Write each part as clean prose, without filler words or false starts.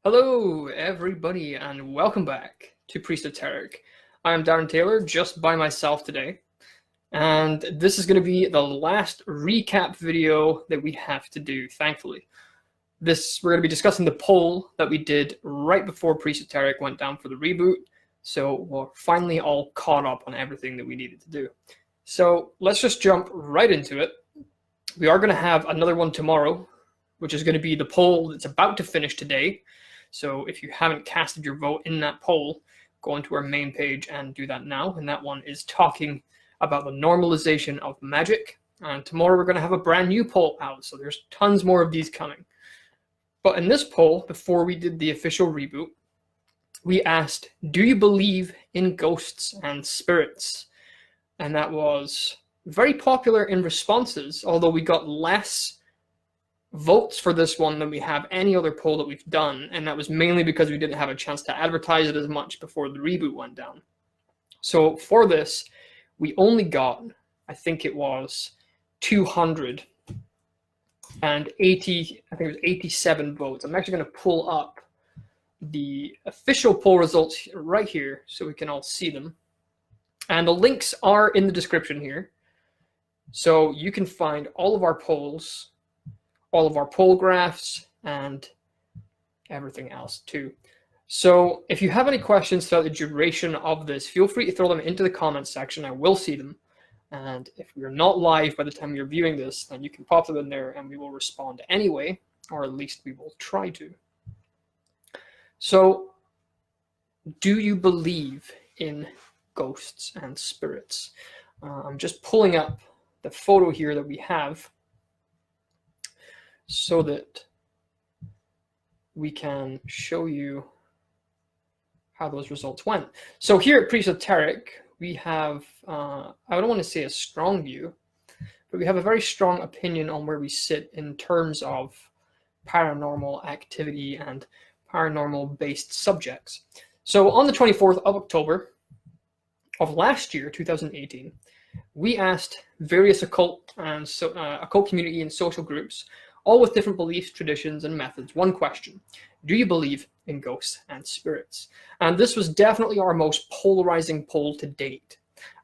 Hello, everybody, and welcome back to Presoteric. I'm Darren Taylor, just by myself today, and this is going to be the last recap video that we have to do, thankfully. We're going to be discussing the poll that we did right before Presoteric went down for the reboot, so we're finally all caught up on everything that we needed to do. So let's just jump right into it. We are going to have another one tomorrow, which is going to be the poll that's about to finish today. So if you haven't casted your vote in that poll, go into our main page and do that now. And that one is talking about the normalization of magic. And tomorrow we're going to have a brand new poll out. So there's tons more of these coming. But in this poll, before we did the official reboot, we asked, do you believe in ghosts and spirits? And that was very popular in responses, although we got less votes for this one than we have any other poll that we've done, and that was mainly because we didn't have a chance to advertise it as much before the reboot went down. So for this, we only got, I think it was 280, I think it was 87 votes. I'm actually going to pull up the official poll results right here so we can all see them. And the links are in the description here. So you can find all of our polls, all of our poll graphs, and everything else too. So if you have any questions throughout the duration of this, feel free to throw them into the comments section. I will see them. And if we're not live by the time you're viewing this, then you can pop them in there and we will respond anyway, or at least we will try to. So, do you believe in ghosts and spirits? I'm just pulling up the photo here that we have so that we can show you how those results went. So here at Presoteric, we have, I don't want to say a strong view, but we have a very strong opinion on where we sit in terms of paranormal activity and paranormal-based subjects. So on the 24th of October of last year, 2018, we asked various occult community and social groups, all with different beliefs, traditions, and methods, one question: do you believe in ghosts and spirits? And this was definitely our most polarizing poll to date.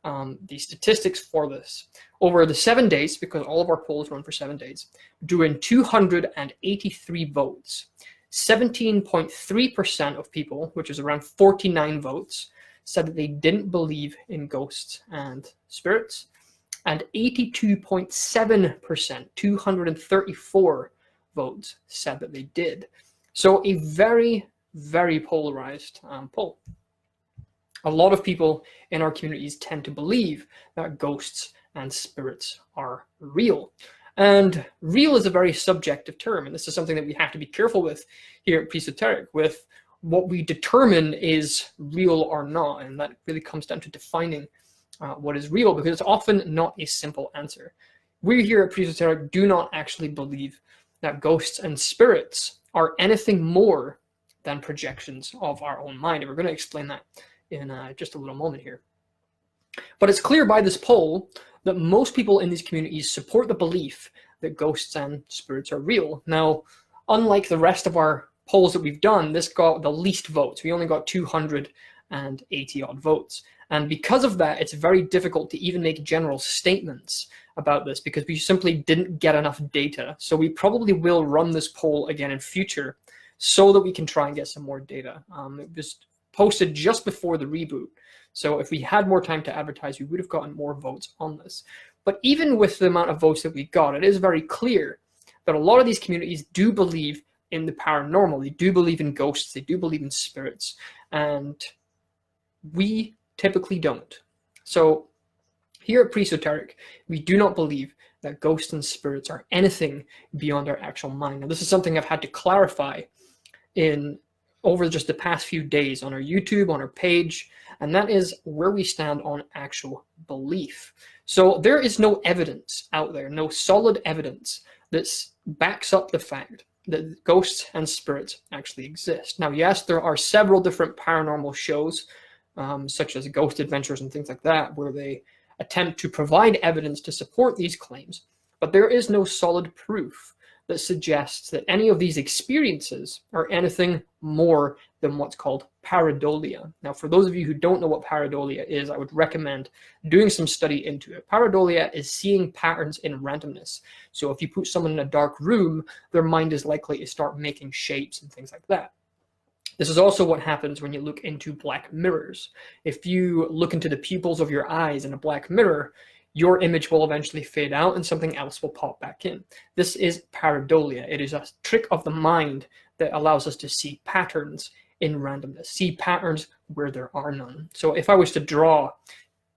The statistics for this, over the 7 days, because all of our polls run for 7 days, drew in 283 votes. 17.3% of people, which is around 49 votes, said that they didn't believe in ghosts and spirits. And 82.7%, 234 votes, said that they did. So a very, very polarized poll. A lot of people in our communities tend to believe that ghosts and spirits are real. And real is a very subjective term, and this is something that we have to be careful with here at Presoteric, with what we determine is real or not, and that really comes down to defining what is real, because it's often not a simple answer. We here at Presoteric do not actually believe that ghosts and spirits are anything more than projections of our own mind, and we're going to explain that in just a little moment here. But it's clear by this poll that most people in these communities support the belief that ghosts and spirits are real. Now, unlike the rest of our polls that we've done, this got the least votes. We only got 280 odd votes. And because of that, it's very difficult to even make general statements about this because we simply didn't get enough data. So we probably will run this poll again in future so that we can try and get some more data. It was posted just before the reboot. So if we had more time to advertise, we would have gotten more votes on this. But even with the amount of votes that we got, it is very clear that a lot of these communities do believe in the paranormal. They do believe in ghosts. They do believe in spirits. And we typically don't. So here at Presoteric, we do not believe that ghosts and spirits are anything beyond our actual mind. Now, this is something I've had to clarify over just the past few days on our YouTube, on our page, and that is where we stand on actual belief. So there is no evidence out there, no solid evidence that backs up the fact that ghosts and spirits actually exist. Now, yes, there are several different paranormal shows, such as Ghost Adventures and things like that, where they attempt to provide evidence to support these claims, but there is no solid proof that suggests that any of these experiences are anything more than what's called pareidolia. Now, for those of you who don't know what pareidolia is, I would recommend doing some study into it. Pareidolia is seeing patterns in randomness. So if you put someone in a dark room, their mind is likely to start making shapes and things like that. This is also what happens when you look into black mirrors. If you look into the pupils of your eyes in a black mirror, your image will eventually fade out and something else will pop back in. This is pareidolia. It is a trick of the mind that allows us to see patterns in randomness, see patterns where there are none. So if I was to draw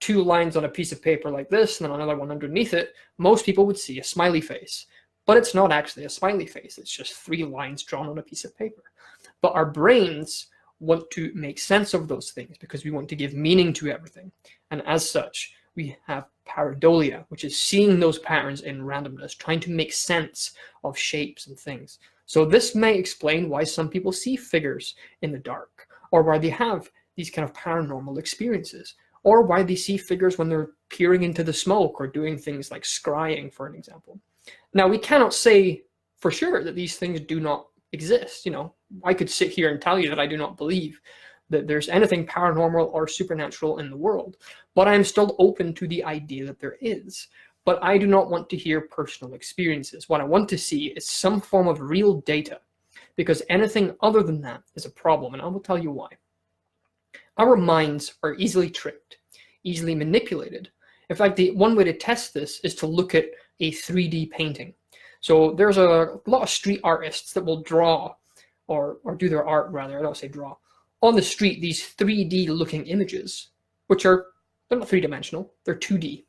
2 lines on a piece of paper like this and then another one underneath it, most people would see a smiley face. But it's not actually a smiley face. It's just 3 lines drawn on a piece of paper. But our brains want to make sense of those things because we want to give meaning to everything. And as such, we have pareidolia, which is seeing those patterns in randomness, trying to make sense of shapes and things. So this may explain why some people see figures in the dark, or why they have these kind of paranormal experiences, or why they see figures when they're peering into the smoke or doing things like scrying, for an example. Now, we cannot say for sure that these things do not exist. You know, I could sit here and tell you that I do not believe that there's anything paranormal or supernatural in the world, but I'm still open to the idea that there is. But I do not want to hear personal experiences. What I want to see is some form of real data, because anything other than that is a problem, and I will tell you why. Our minds are easily tricked, easily manipulated. In fact, the one way to test this is to look at a 3D painting. So there's a lot of street artists that will draw, or do their art rather, I don't say draw, on the street these 3D looking images, which they're not 3-dimensional, they're 2D.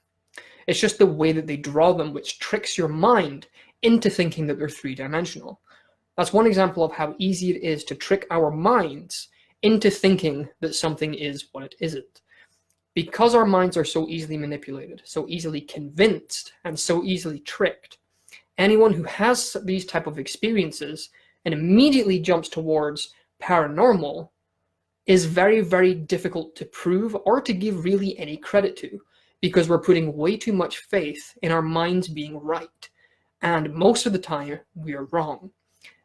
It's just the way that they draw them which tricks your mind into thinking that they're 3-dimensional. That's one example of how easy it is to trick our minds into thinking that something is what it isn't. Because our minds are so easily manipulated, so easily convinced, and so easily tricked, anyone who has these type of experiences and immediately jumps towards paranormal is very, very difficult to prove or to give really any credit to, because we're putting way too much faith in our minds being right. And most of the time, we are wrong.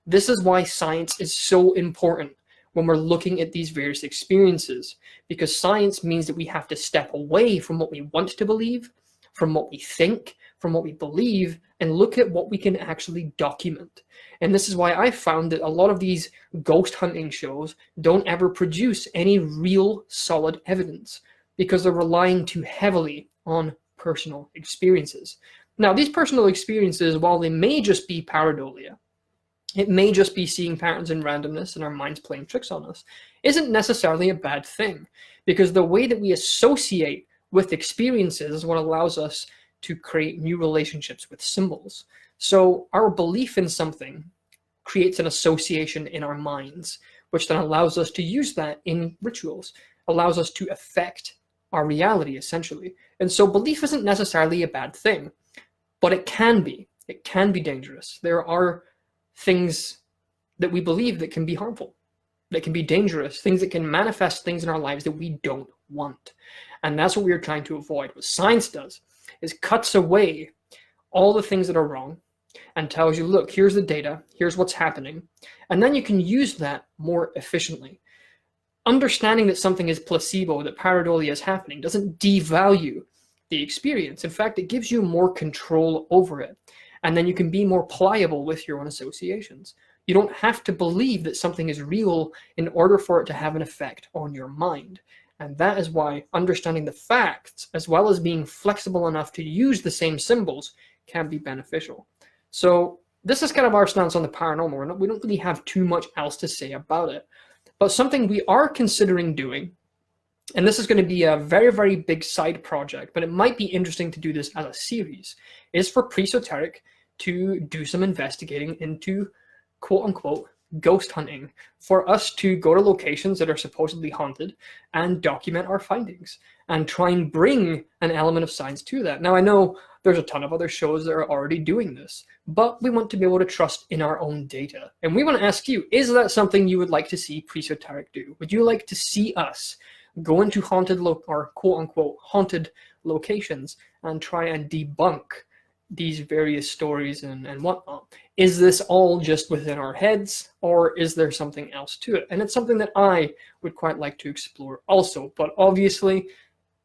This is why science is so important when we're looking at these various experiences, because science means that we have to step away from what we want to believe, from what we think, from what we believe, and look at what we can actually document. And this is why I found that a lot of these ghost hunting shows don't ever produce any real solid evidence, because they're relying too heavily on personal experiences. Now, these personal experiences, while they may just be pareidolia, it may just be seeing patterns in randomness and our minds playing tricks on us, isn't necessarily a bad thing, because the way that we associate with experiences is what allows us to create new relationships with symbols. So our belief in something creates an association in our minds, which then allows us to use that in rituals, allows us to affect our reality, essentially. And so belief isn't necessarily a bad thing, but it can be. It can be dangerous. There are things that we believe that can be harmful, that can be dangerous, things that can manifest things in our lives that we don't want. And that's what we are trying to avoid. What science does is cuts away all the things that are wrong and tells you, look, here's the data, here's what's happening, and then you can use that more efficiently. Understanding that something is placebo, that pareidolia is happening, doesn't devalue the experience. In fact, it gives you more control over it. And then you can be more pliable with your own associations. You don't have to believe that something is real in order for it to have an effect on your mind. And that is why understanding the facts, as well as being flexible enough to use the same symbols, can be beneficial. So this is kind of our stance on the paranormal. We don't really have too much else to say about it. But something we are considering doing, and this is going to be a very, very big side project, but it might be interesting to do this as a series, is for Presoteric to do some investigating into quote-unquote ghost hunting, for us to go to locations that are supposedly haunted and document our findings and try and bring an element of science to that. Now, I know there's a ton of other shows that are already doing this, but we want to be able to trust in our own data. And we want to ask you, is that something you would like to see Presoteric do? Would you like to see us go into haunted or quote-unquote haunted locations and try and debunk these various stories and whatnot? Is this all just within our heads, or is there something else to it? And it's something that I would quite like to explore also, but obviously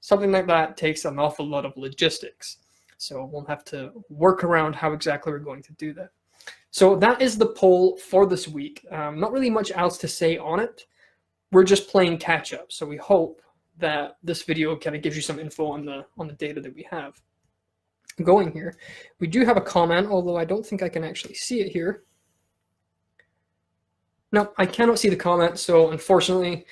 something like that takes an awful lot of logistics. So we'll have to work around how exactly we're going to do that. So that is the poll for this week. Not really much else to say on it. We're just playing catch up. So we hope that this video kind of gives you some info on the data that we have going here. We do have a comment, although I don't think I can actually see it here. No, I cannot see the comment, so unfortunately,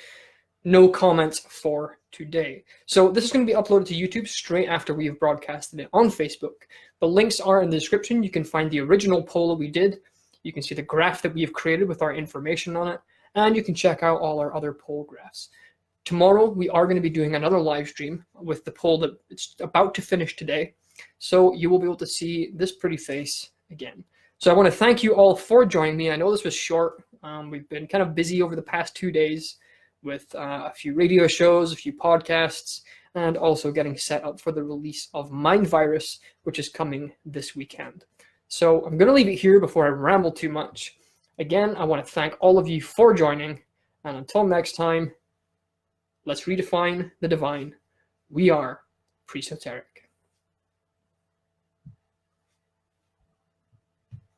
no comments for today. So this is going to be uploaded to YouTube straight after we have broadcasted it on Facebook. The links are in the description. You can find the original poll that we did. You can see the graph that we have created with our information on it, and you can check out all our other poll graphs. Tomorrow, we are going to be doing another live stream with the poll that it's about to finish today. So you will be able to see this pretty face again. So I want to thank you all for joining me. I know this was short. We've been kind of busy over the past 2 days with a few radio shows, a few podcasts, and also getting set up for the release of Mind Virus, which is coming this weekend. So I'm going to leave it here before I ramble too much. Again, I want to thank all of you for joining. And until next time, let's redefine the divine. We are Presoteric.